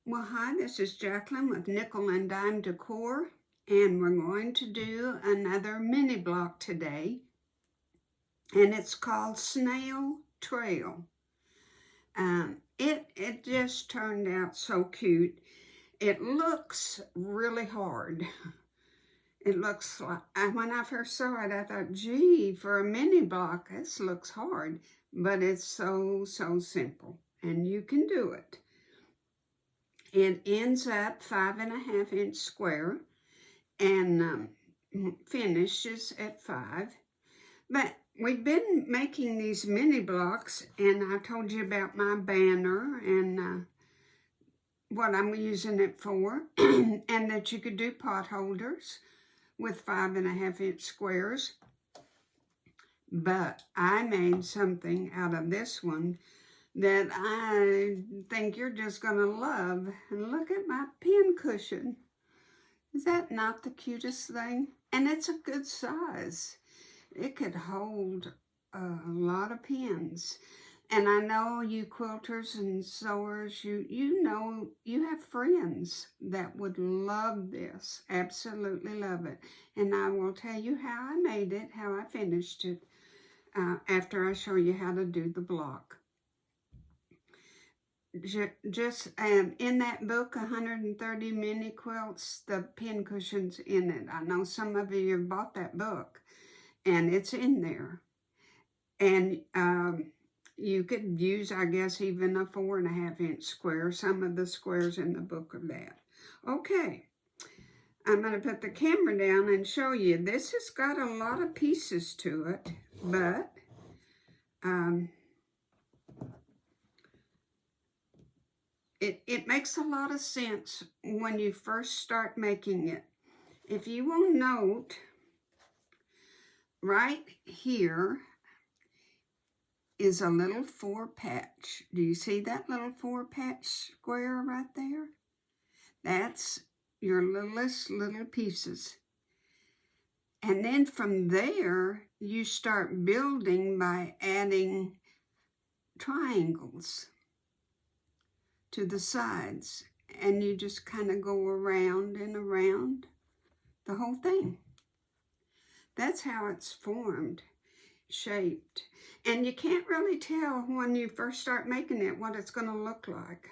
Well, hi, this is Jacqueline with Nikkel&DimeDecor, and we're going to do another mini block today, and it's called Snail Trail. It just turned out so cute. It looks really hard. It looks like, when I first saw it, I thought, gee, for a mini block, this looks hard, but it's so simple, and you can do it. It ends up 5.5 inch square and finishes at 5. But we've been making these mini blocks, and I told you about my banner and what I'm using it for, and that you could do pot holders with 5.5 inch squares. But I made something out of this one that I think you're just going to love. And look at my pincushion. Is that not the cutest thing? And it's a good size. It could hold a lot of pins. And I know you quilters and sewers, you know you have friends that would love this, absolutely love it. And I will tell you how I made it, how I finished it, after I show you how to do the block. Just in that book, 130 Mini Quilts, the pincushion's in it. I know some of you have bought that book, and it's in there. And you could use, I guess, even a 4.5 inch square. Some of the squares in the book are that. Okay, I'm going to put the camera down and show you. This has got a lot of pieces to it, but it makes a lot of sense when you first start making it. If you will note, right here is a little 4-patch. Do you see that little 4-patch square right there? That's your littlest little pieces. And then from there, you start building by adding triangles to the sides, and you just kind of go around and around the whole thing. That's how it's formed, shaped. And you can't really tell when you first start making it what it's going to look like.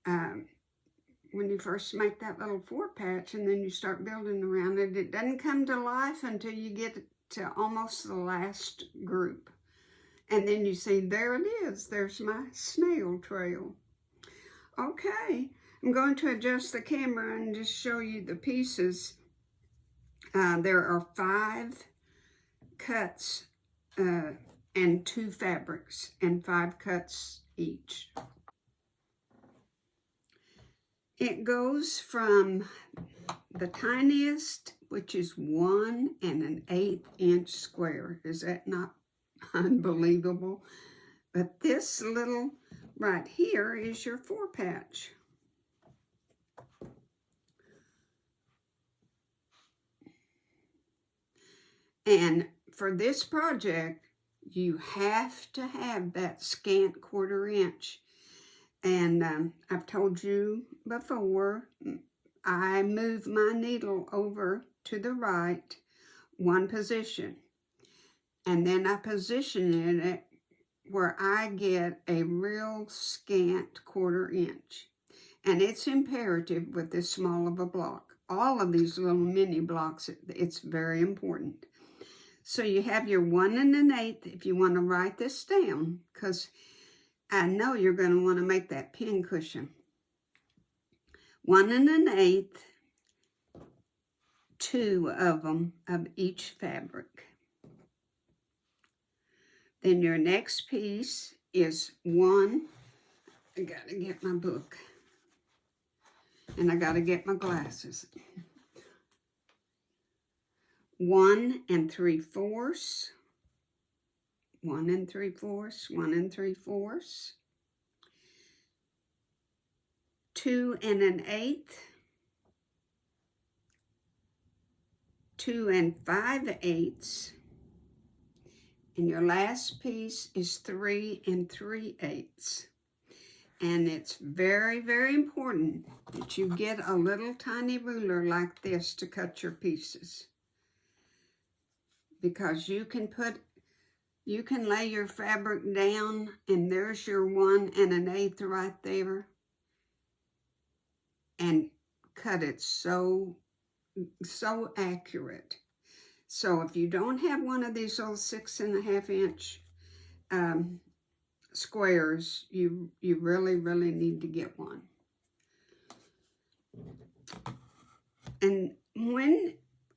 When you first make that little 4-patch and then you start building around it, it doesn't come to life until you get to almost the last group. And then you see, there it is. There's my snail trail. Okay, I'm going to adjust the camera and just show you the pieces. There are 5 cuts and 2 fabrics, and 5 cuts each. It goes from the tiniest, which is 1 1/8 inch square. Is that not unbelievable? But this little right here is your 4-patch. And for this project, you have to have that scant 1/4 inch. And I've told you before, I move my needle over to the right 1 position. And then I position it where I get a real scant 1/4 inch. And it's imperative with this small of a block. All of these little mini blocks, it's very important. So you have your 1 1/8 if you want to write this down, because I know you're going to want to make that pincushion. 1 1/8, 2 of them of each fabric. Then your next piece is 1, I got to get my book, and I got to get my glasses. 1 3/4, 1 3/4, 1 3/4, 2 1/8, 2 5/8, and your last piece is 3 3/8. And it's very, very important that you get a little tiny ruler like this to cut your pieces. Because you can lay your fabric down and there's your 1 1/8 right there. And cut it so accurate. So if you don't have one of these little 6 1/2 inch squares, you really need to get one. And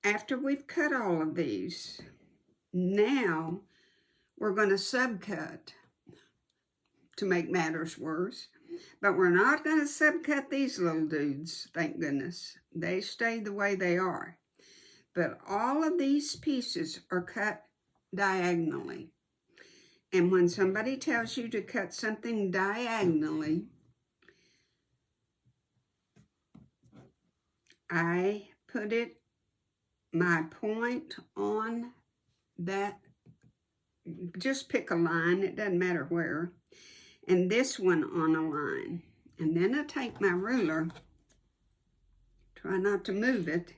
after we've cut all of these, now we're going to subcut to make matters worse. But we're not going to subcut these little dudes, thank goodness. They stay the way they are. But all of these pieces are cut diagonally. And when somebody tells you to cut something diagonally, I put my point on that. Just pick a line, it doesn't matter where. And this one on a line. And then I take my ruler, try not to move it,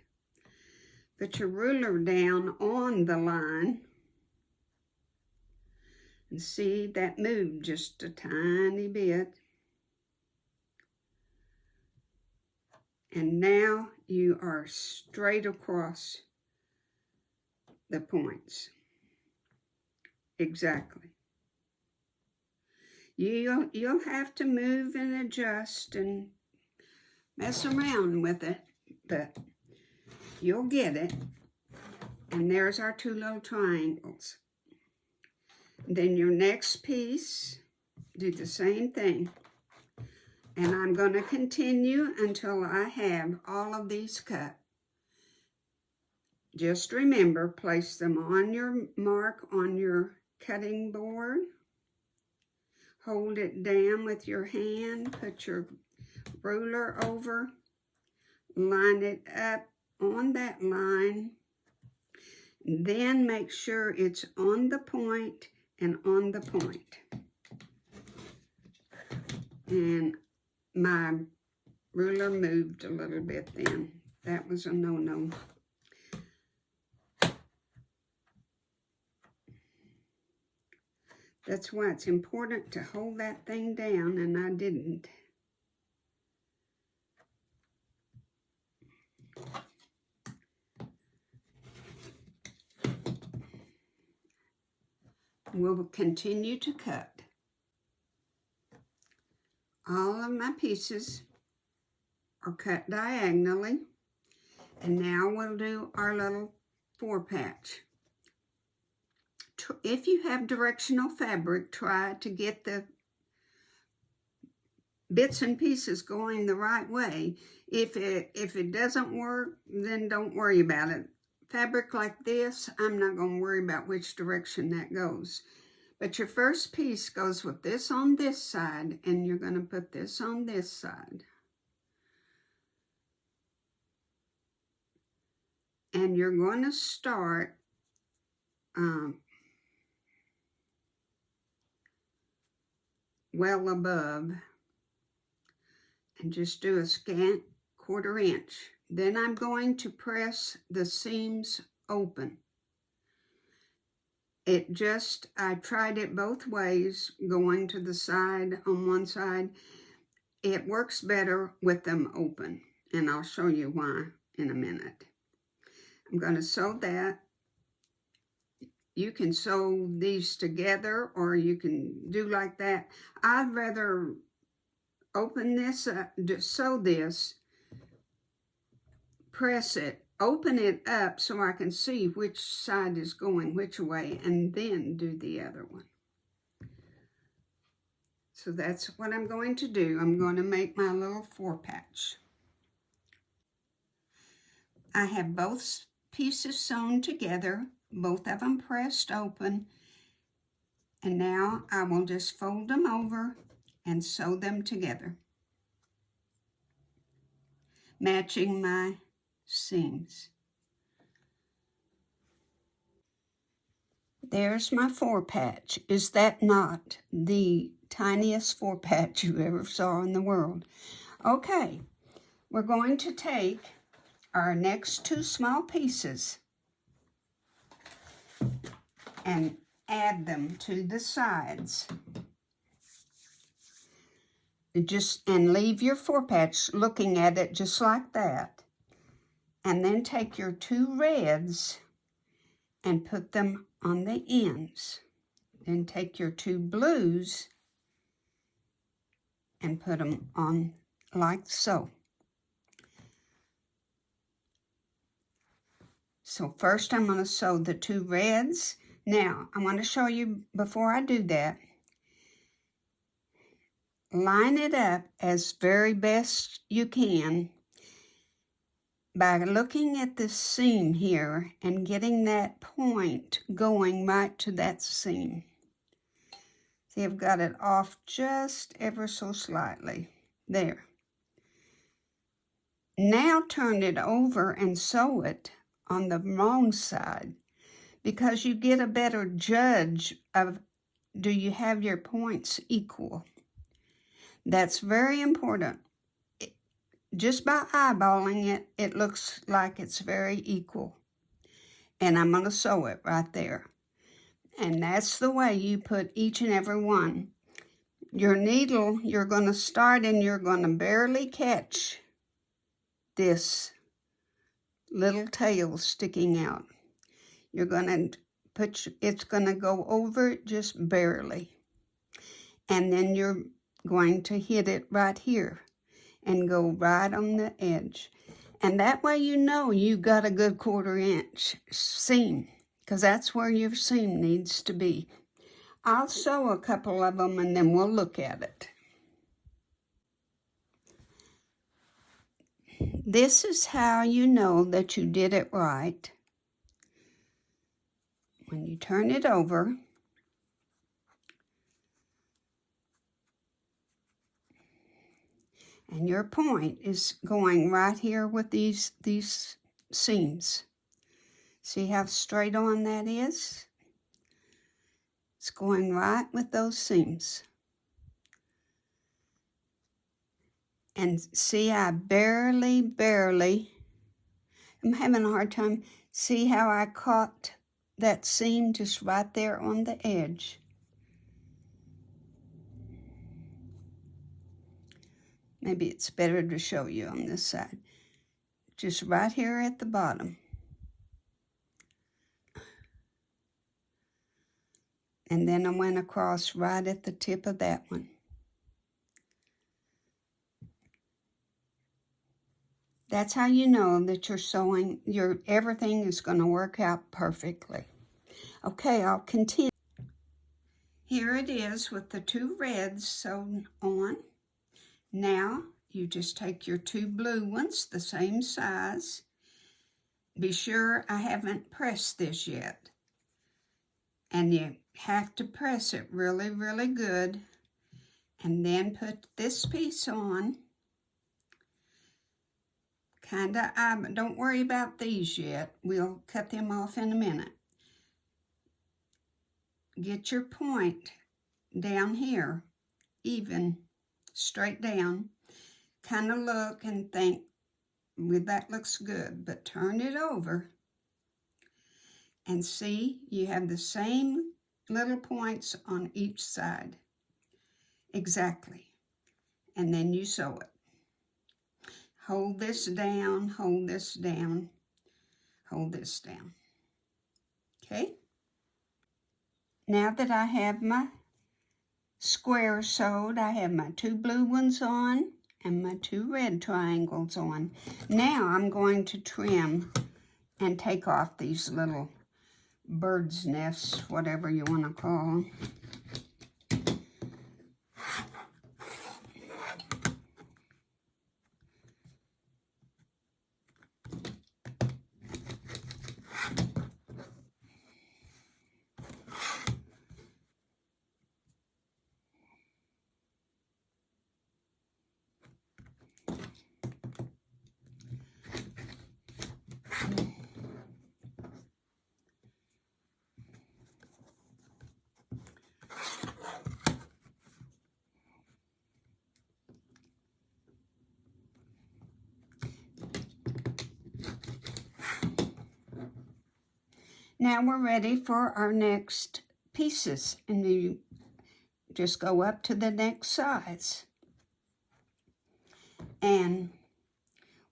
put your ruler down on the line, and see that moved just a tiny bit. And now you are straight across the points. Exactly. You'll have to move and adjust and mess around with it, but you'll get it. And there's our 2 little triangles. Then your next piece, do the same thing. And I'm going to continue until I have all of these cut. Just remember, place them on your mark on your cutting board. Hold it down with your hand, put your ruler over, line it up on that line, then make sure it's on the point and on the point. And my ruler moved a little bit then. That was a no-no. That's why it's important to hold that thing down, and I didn't. We'll continue to cut. All of my pieces are cut diagonally, and now we'll do our little 4-patch. If you have directional fabric, try to get the bits and pieces going the right way. If it doesn't work, then don't worry about it. Fabric like this, I'm not going to worry about which direction that goes. But your first piece goes with this on this side, and you're going to put this on this side. And you're going to start well above, and just do a scant 1/4 inch. Then I'm going to press the seams open. I tried it both ways, going to the side on one side. It works better with them open, and I'll show you why in a minute. I'm going to sew that. You can sew these together, or you can do like that. I'd rather open this up, just sew this, press it, open it up so I can see which side is going which way, and then do the other one. So that's what I'm going to do. I'm going to make my little 4-patch. I have both pieces sewn together, both of them pressed open, and now I will just fold them over and sew them together, matching my seams. There's my 4-patch. Is that not the tiniest 4-patch you ever saw in the world? Okay, we're going to take our next 2 small pieces and add them to the sides. And leave your 4-patch looking at it just like that. And then take your 2 reds and put them on the ends. Then take your 2 blues and put them on like so. So first I'm going to sew the 2 reds. Now, I want to show you, before I do that, line it up as very best you can by looking at this seam here and getting that point going right to that seam. See, I've got it off just ever so slightly. There. Now turn it over and sew it on the wrong side, because you get a better judge of, do you have your points equal? That's very important. Just by eyeballing it, it looks like it's very equal. And I'm going to sew it right there. And that's the way you put each and every one. Your needle, you're going to start and you're going to barely catch this little tail sticking out. You're going to it's going to go over it just barely. And then you're going to hit it right here and go right on the edge. And that way you know you got a good 1/4 inch seam, because that's where your seam needs to be. I'll sew a couple of them and then we'll look at it. This is how you know that you did it right. When you turn it over, and your point is going right here with these seams. See how straight on that is? It's going right with those seams. And see, I barely, I'm having a hard time. See how I caught that seam just right there on the edge? Maybe it's better to show you on this side. Just right here at the bottom. And then I went across right at the tip of that one. That's how you know that you're sewing, everything is going to work out perfectly. Okay, I'll continue. Here it is with the 2 reds sewn on. Now, you just take your 2 blue ones, the same size. Be sure I haven't pressed this yet. And you have to press it really, really good. And then put this piece on. Don't worry about these yet. We'll cut them off in a minute. Get your point down here, even, straight down. Kind of look and think, well, that looks good, but turn it over and see you have the same little points on each side. Exactly. And then you sew it. Hold this down, hold this down, hold this down. Okay? Now that I have my square sewed, I have my 2 blue ones on and my 2 red triangles on. Now I'm going to trim and take off these little bird's nests, whatever you want to call them. Now we're ready for our next pieces, and you just go up to the next size. And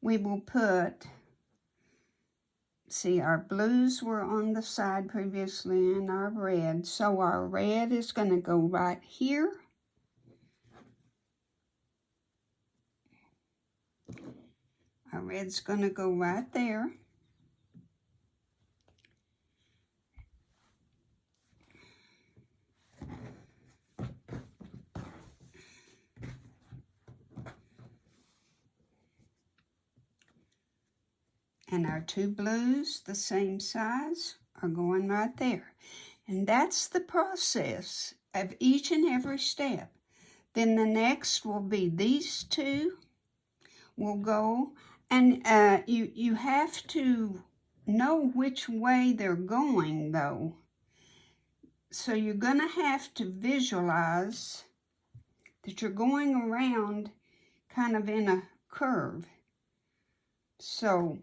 we will put, see, our blues were on the side previously and our red. So our red is going to go right here. Our red's going to go right there. And our two blues, the same size, are going right there. And that's the process of each and every step. Then the next will be these two will go, and you have to know which way they're going though. So you're gonna have to visualize that you're going around kind of in a curve. So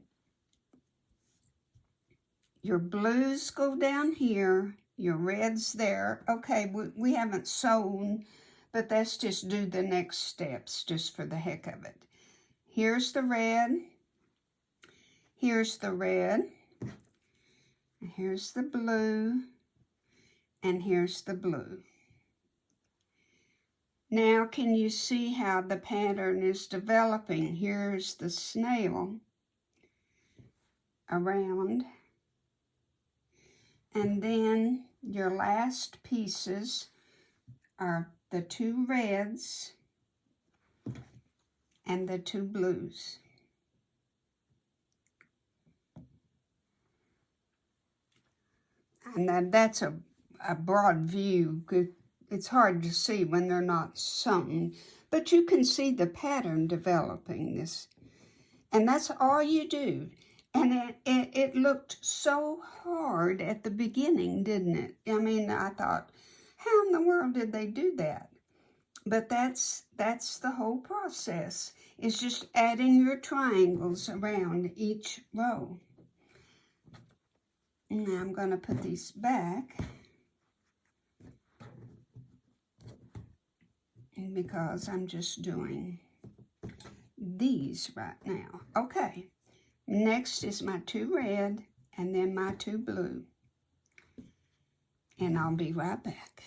your blues go down here, your red's there. Okay, we haven't sewn, but let's just do the next steps just for the heck of it. Here's the red, here's the red, here's the blue, and here's the blue. Now can you see how the pattern is developing? Here's the snail around. And then your last pieces are the two reds and the two blues. And that's a broad view. It's hard to see when they're not sewn, but you can see the pattern developing this. And that's all you do. And it looked so hard at the beginning, didn't it? I mean, I thought, how in the world did they do that? But that's the whole process. It's just adding your triangles around each row. Now I'm going to put these back because I'm just doing these right now. Okay. Next is my two red and then my two blue. And I'll be right back.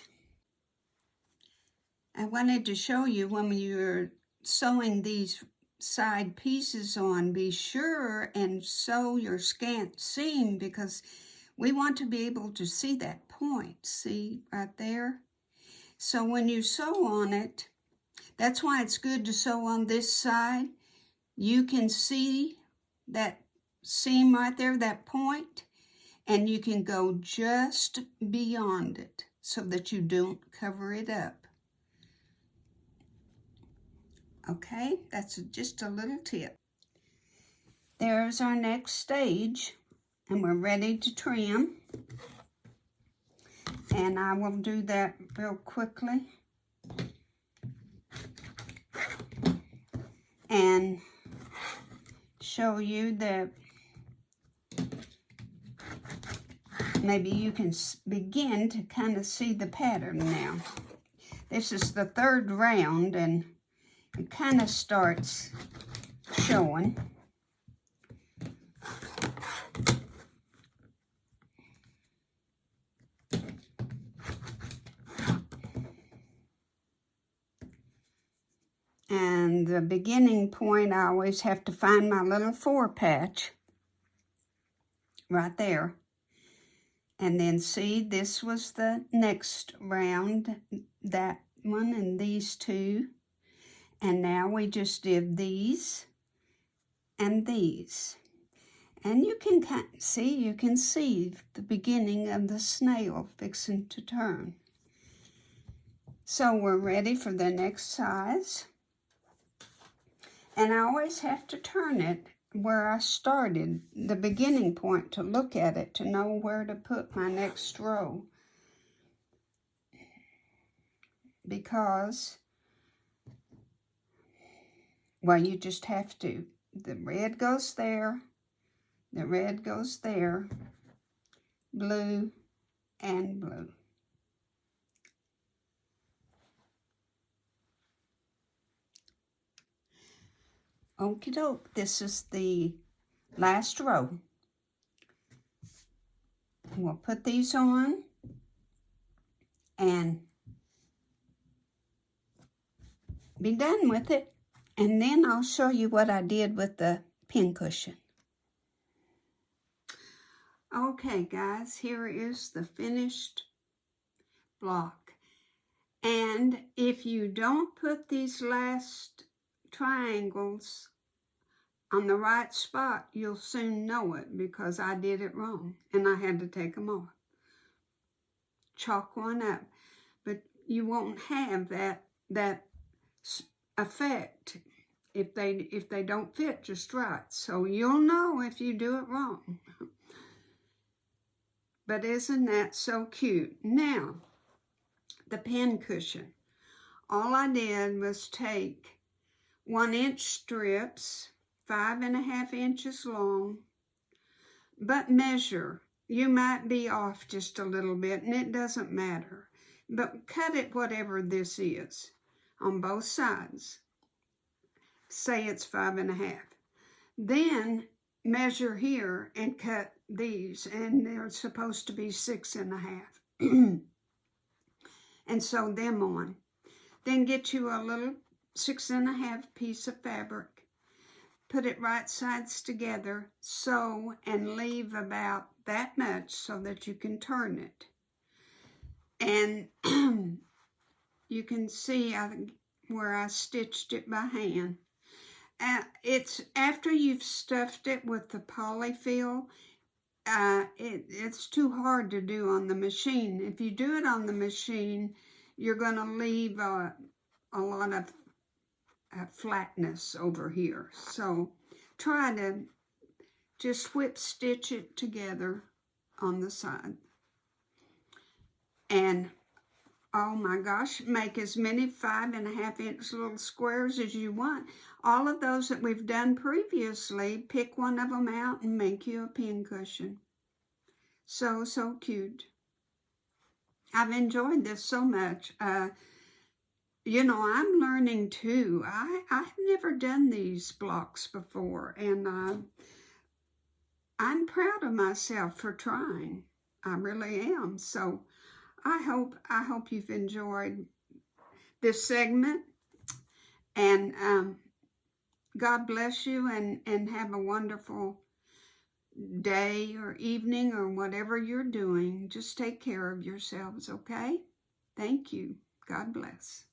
I wanted to show you when you're sewing these side pieces on, be sure and sew your scant seam because we want to be able to see that point. See right there? So when you sew on it, that's why it's good to sew on this side. You can see that seam right there, that point, and you can go just beyond it so that you don't cover it up. Okay, that's just a little tip. There's our next stage, and we're ready to trim. And I will do that real quickly. And show you that maybe you can begin to kind of see the pattern now. This is the third round and it kind of starts showing. And the beginning point, I always have to find my little 4 patch right there. And then see, this was the next round, that one and these two. And now we just did these and these. And you can see, you can see the beginning of the snail fixing to turn. So we're ready for the next size. And I always have to turn it where I started, the beginning point, to look at it, to know where to put my next row. Because, well, you just have to. The red goes there, the red goes there, blue, and blue. Okie doke, this is the last row. We'll put these on and be done with it. And then I'll show you what I did with the pincushion. Okay, guys, here is the finished block. And if you don't put these last triangles on the right spot, you'll soon know it, because I did it wrong and I had to take them off. Chalk one up. But you won't have that effect if they don't fit just right. So you'll know if you do it wrong. But isn't that so cute? Now, the pincushion. All I did was take 1-inch strips, 5.5 inches long, but measure. You might be off just a little bit, and it doesn't matter. But cut it whatever this is on both sides. Say it's 5.5. Then measure here and cut these, and they're supposed to be 6.5. And sew them on. Then get you a little 6.5 piece of fabric. Put it right sides together, sew, and leave about that much so that you can turn it. And you can see where I stitched it by hand. It's after you've stuffed it with the polyfill, it's too hard to do on the machine. If you do it on the machine, you're going to leave a lot of flatness over here. So try to just whip stitch it together on the side. And oh my gosh, make as many 5.5-inch little squares as you want. All of those that we've done previously, pick one of them out and make you a pincushion. So cute. I've enjoyed this so much. You know, I'm learning too. I've never done these blocks before, and I'm proud of myself for trying. I really am. So I hope you've enjoyed this segment, and God bless you, and have a wonderful day or evening or whatever you're doing. Just take care of yourselves, okay? Thank you. God bless.